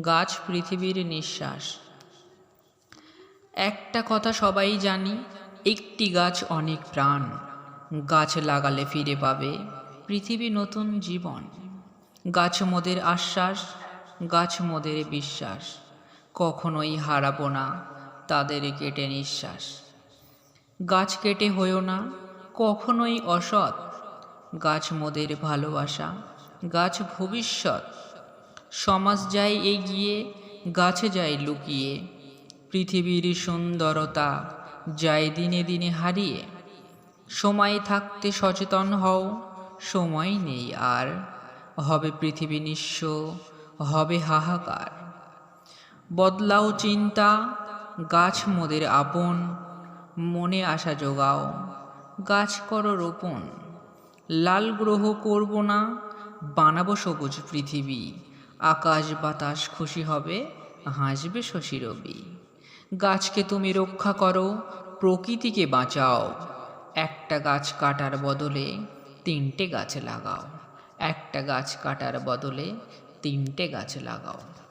গাছ পৃথিবীর নিঃশ্বাস। একটা কথা সবাই জানি, একটি গাছ অনেক প্রাণ। গাছ লাগালে ফিরে পাবে পৃথিবী নতুন জীবন। গাছ মোদের আশ্বাস, গাছ মোদের বিশ্বাস। কখনোই হারাবো না তাদের কেটে নিঃশ্বাস। গাছ কেটে হইও না কখনোই অসৎ। গাছ মোদের ভালোবাসা, গাছ ভবিষ্যৎ। সমাজ যায় এগিয়ে, গাছে যায় লুকিয়ে। পৃথিবীর সুন্দরতা যায় দিনে দিনে হারিয়ে। সময় থাকতে সচেতন হও, সময় নেই আর। হবে পৃথিবী নিঃস্ব, হবে হাহাকার। বদলাও চিন্তা, গাছ মোদের আপন। মনে আশা যোগাও, গাছ করো রোপণ। লাল গ্রহ করব না, বানাবো সবুজ পৃথিবী। আকাশ বাতাস খুশি হবে, হাসবে শশী রবি। গাছকে তুমি রক্ষা করো, প্রকৃতিকে বাঁচাও। একটা গাছ কাটার বদলে 3টে গাছ লাগাও। একটা গাছ কাটার বদলে 3টে গাছ লাগাও।